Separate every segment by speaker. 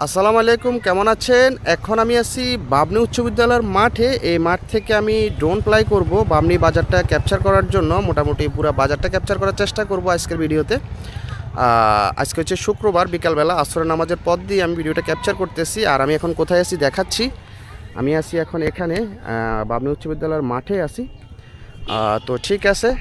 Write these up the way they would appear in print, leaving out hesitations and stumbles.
Speaker 1: আসসালামু আলাইকুম, কেমন আছেন? এখন আমি আছি বাবনি উচ্চ বিদ্যালয়ের মাঠে। এই মাঠ থেকে আমি ড্রোন ফ্লাই করব বাবনি বাজারটা ক্যাপচার করার জন্য। মোটামুটি পুরো বাজারটা ক্যাপচার করার চেষ্টা করব আজকের ভিডিওতে। আজকে হচ্ছে শুক্রবার বিকালবেলা আসরের নামাজের পর দিয়ে আমি ভিডিওটা ক্যাপচার করতেছি। আর আমি এখন কোথায় আছি দেখাচ্ছি। আমি আছি এখন এখানে বাবনি উচ্চ বিদ্যালয়ের মাঠে আছি। তো ঠিক আছে।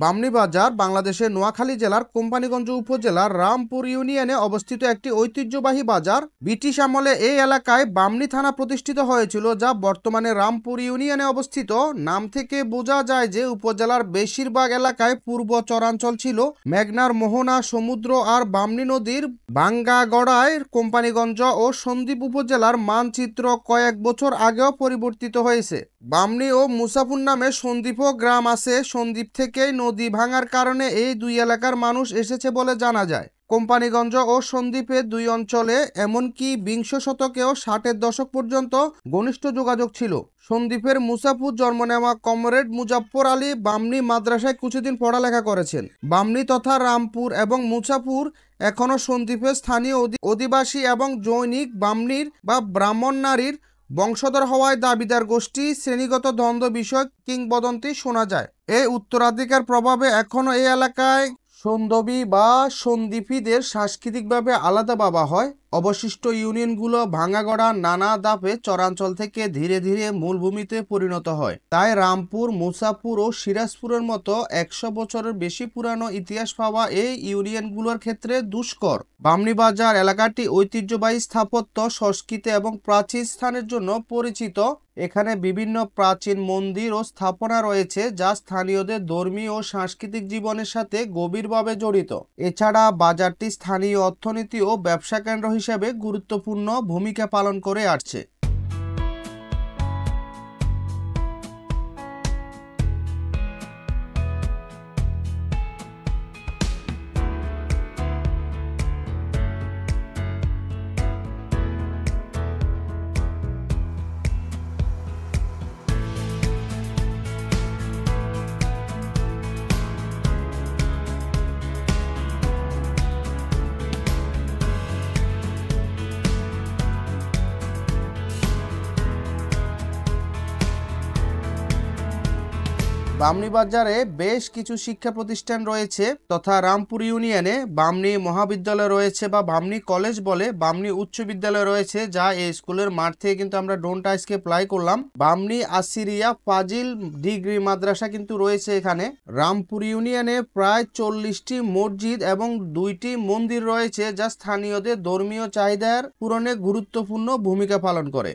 Speaker 1: বামনী বাজার বাংলাদেশের নোয়াখালী জেলার কোম্পানীগঞ্জ উপজেলার রামপুর ইউনিয়নে অবস্থিত একটি ঐতিহ্যবাহী বাজার। ব্রিটিশ আমলে এই এলাকায় বামনী থানা প্রতিষ্ঠিত হয়েছিল, যা বর্তমানে রামপুর ইউনিয়নে অবস্থিত। নাম থেকে বোঝা যায় যে উপজেলার বেশিরভাগ এলাকায় পূর্ব চরাঞ্চল ছিল। মেঘনার মোহনা সমুদ্র আর বামনী নদীর ভাঙ্গাগড়ায় কোম্পানীগঞ্জ ও সন্দ্বীপ উপজেলার মানচিত্র কয়েক বছর আগেও পরিবর্তিত হয়েছে। বামনী ও মুসাফুর নামে সন্দ্বীপও গ্রাম আছে। সন্দ্বীপ থেকেই নদী ভাঙার কারণে এই দুই এলাকার মানুষ এসেছে বলে জানা যায়। কোম্পানীগঞ্জ ও সন্দ্বীপের দুই অঞ্চলে এমনকি বিংশ শতকেও 60-এর দশক পর্যন্ত ঘনিষ্ঠ যোগাযোগ ছিল। সন্দ্বীপের মুসাফুর জন্ম নেওয়া কমরেড মুজাফফর আলী বামনী মাদ্রাসায় কিছুদিন পড়ালেখা করেছেন। বামনী তথা রামপুর এবং মুসাফুর এখনও সন্দ্বীপের স্থানীয় অধিবাসী এবং জৈনিক বামনীর বা ব্রাহ্মণ নারীর বংশধর হওয়ায় দাবিদার গোষ্ঠী শ্রেণীগত দ্বন্দ্ব বিষয়ক কিংবদন্তি শোনা যায়। এই উত্তরাধিকার প্রভাবে এখনও এই এলাকায় সন্দবী বা সন্দ্বীপীদের সাংস্কৃতিকভাবে আলাদা ভাবা হয়। অবশিষ্ট ইউনিয়নগুলো ভাঙাগড়া নানা ধাপে চরাঞ্চল থেকে ধীরে ধীরে মূলভূমিতে পরিণত হয়। তাই রামপুর, মুসাফুর ও সিরাজপুরের মতো 100 বছরের বেশি পুরানো ইতিহাস পাওয়া এই ইউনিয়নগুলোর ক্ষেত্রে দুষ্কর। বামনী বাজার এলাকাটি ঐতিহ্যবাহী স্থাপত্য, সংস্কৃতি এবং প্রাচীন স্থানের জন্য পরিচিত। এখানে বিভিন্ন প্রাচীন মন্দির ও স্থাপনা রয়েছে, যা স্থানীয়দের ধর্মীয় ও সাংস্কৃতিক জীবনের সাথে গভীরভাবে জড়িত। এছাড়া বাজারটি স্থানীয় অর্থনীতি ও ব্যবসা কেন্দ্র হিসেবে গুরুত্বপূর্ণ ভূমিকা পালন করে আসছে। বামনী বাজারে বেশ কিছু শিক্ষা প্রতিষ্ঠান রয়েছে তথা রামপুর ইউনিয়নে বামনী মহাবিদ্যালয় রয়েছে বা বামনী কলেজ বলে, বামনী উচ্চ বিদ্যালয় রয়েছে, যা এই স্কুলের মাঠ থেকে কিন্তু আমরা ড্রোনটা আজকে ফ্লাই করলাম। বামনী আসিরিয়া ফাজিল ডিগ্রি মাদ্রাসা কিন্তু রয়েছে এখানে। রামপুর ইউনিয়নে প্রায় 40টি মসজিদ এবং 2টি মন্দির রয়েছে, যা স্থানীয়দের ধর্মীয় চাহিদার পূরণে গুরুত্বপূর্ণ ভূমিকা পালন করে।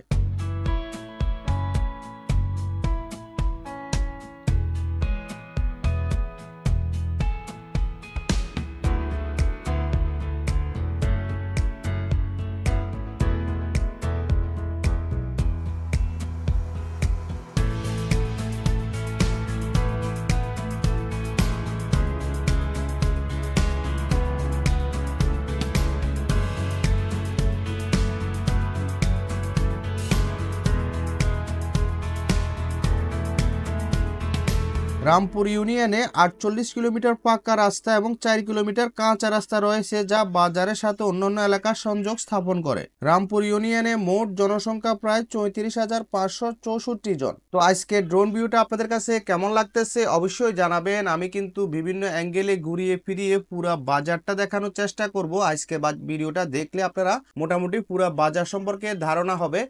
Speaker 1: রামপুর ইউনিয়নে 48 কিলোমিটার পাকা রাস্তা এবং 4 কিলোমিটার কাঁচা রাস্তা রয়েছে, যা বাজারের সাথে অন্যান্য এলাকার সংযোগ স্থাপন করে। রামপুর ইউনিয়নে মোট জনসংখ্যা প্রায় 34,564 জন। তো আজকে ড্রোন ভিউটা আপনাদের কাছে কেমন লাগতেছে অবশ্যই জানাবেন। আমি কিন্তু বিভিন্ন অ্যাঙ্গেলে ঘুরিয়ে ফিরিয়ে পুরা বাজারটা দেখানোর চেষ্টা করব। আজকে ভিডিওটা দেখলে আপনারা মোটামুটি পুরা বাজার সম্পর্কে ধারণা হবে।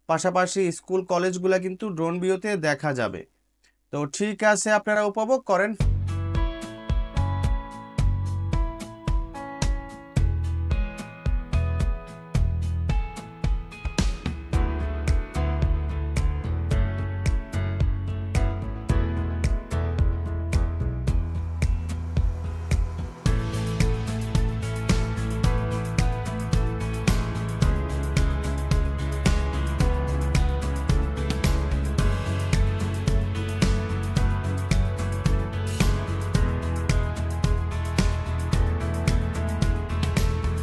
Speaker 1: পাশাপাশি স্কুল কলেজগুলো কিন্তু ড্রোন ভিউতে দেখা যাবে। তো ঠিক আছে, আপনারা উপভোগ করেন।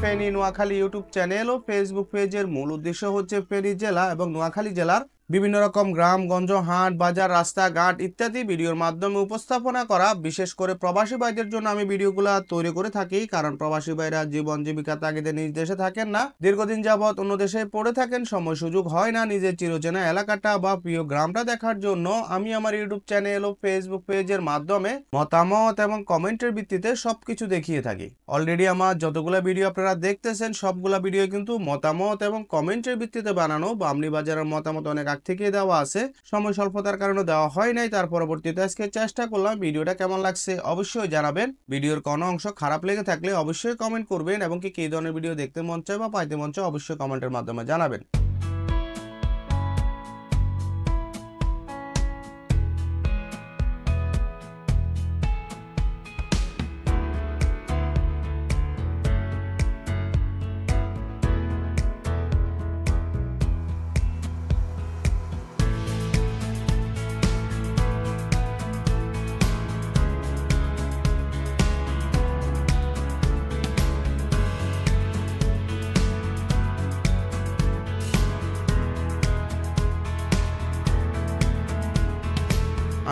Speaker 1: ফেনী নোয়াখালী ইউটিউব চ্যানেল ও ফেসবুক পেজের মূল উদ্দেশ্য হচ্ছে ফেনী জেলা এবং নোয়াখালী জেলার বিভিন্ন রকম গ্রামগঞ্জ, হাট, বাজার, রাস্তাঘাট ইত্যাদি ভিডিওর মাধ্যমে উপস্থাপনা করা। বিশেষ করে প্রবাসী ভাইদের জন্য আমি ভিডিওগুলো তৈরি করে থাকি, কারণ প্রবাসী ভাইরা জীবন জীবিকা তাগিদে নিজ দেশে থাকেন না, দীর্ঘদিন যাবৎ অন্য দেশে পড়ে থাকেন, সময় সুযোগ হয় না নিজের চিরচেনা এলাকাটা বা প্রিয় গ্রামটা দেখার জন্য। আমি আমার ইউটিউব চ্যানেল ও ফেসবুক পেজের মাধ্যমে মতামত এবং কমেন্টের ভিত্তিতে সবকিছু দেখিয়ে থাকি। অলরেডি আমার যতগুলা ভিডিও আপনারা দেখতেছেন সবগুলা ভিডিও কিন্তু মতামত এবং কমেন্টের ভিত্তিতে বানানো। বামনী বাজারের মতামত অনেক আগ থেকে দেওয়া আছে, সময় স্বল্পতার কারণে দেওয়া হয় নাই। তার পরবর্তীতে আজকে চেষ্টা করলাম। ভিডিওটা কেমন লাগছে অবশ্যই জানাবেন। ভিডিওর কোনো অংশ খারাপ লেগে থাকলে অবশ্যই কমেন্ট করবেন, এবং কি ধরনের ভিডিও দেখতে মন চায় বা পাইতে মন চায় অবশ্যই কমেন্টের মাধ্যমে জানাবেন।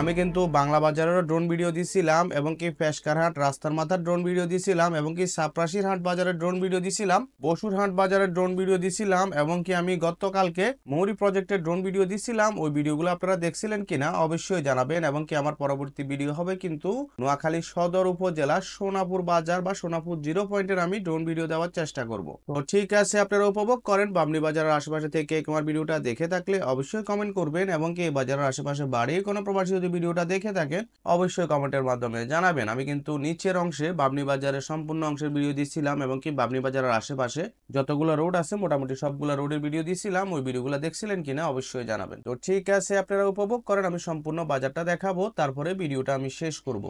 Speaker 1: আমি কিন্তু বাংলা বাজারেরও ড্রোন ভিডিও দিছিলাম, এবং কি ফেশকারহাট রাস্তার মাথার ড্রোন ভিডিও দিছিলাম, এবং কি সাপ্রাসির হাট বাজারের ড্রোন ভিডিও দিছিলাম, বসুর হাট বাজারের ড্রোন ভিডিও দিছিলাম, এবং কি আমি গতকালকে মৌরি প্রজেক্টের ড্রোন ভিডিও দিছিলাম। ওই ভিডিওগুলো আপনারা দেখছিলেন কিনা অবশ্যই জানাবেন। এবং কি আমার পরবর্তী ভিডিও হবে কিন্তু নোয়াখালী সদর উপজেলা সোনাপুর বাজার বা সোনাপুর 0 পয়েন্টের আমি ড্রোন ভিডিও দেওয়ার চেষ্টা করব। তো ঠিক আছে, আপনারা উপভোগ করেন। বামনী বাজারের আশেপাশে থেকে আমার ভিডিওটা দেখে থাকলে অবশ্যই কমেন্ট করবেন, এবং কি এই বাজারের আশেপাশে বাড়ি কোনো প্রবাসী ভিডিওটা দেখে থাকেন অবশ্যই কমেন্টের মাধ্যমে জানাবেন। আমি কিন্তু নিচের অংশে বামনী বাজারের সম্পূর্ণ অংশের ভিডিও দিচ্ছিলাম, এবং কি বামনী বাজারের আশেপাশে যতগুলো রোড আছে মোটামুটি সবগুলো রোডের ভিডিও দিচ্ছিলাম। ওই ভিডিওগুলো দেখছিলেন কিনা অবশ্যই জানাবেন। তো ঠিক আছে, আপনারা উপভোগ করেন। আমি সম্পূর্ণ বাজারটা দেখাবো, তারপরে ভিডিওটা আমি শেষ করব।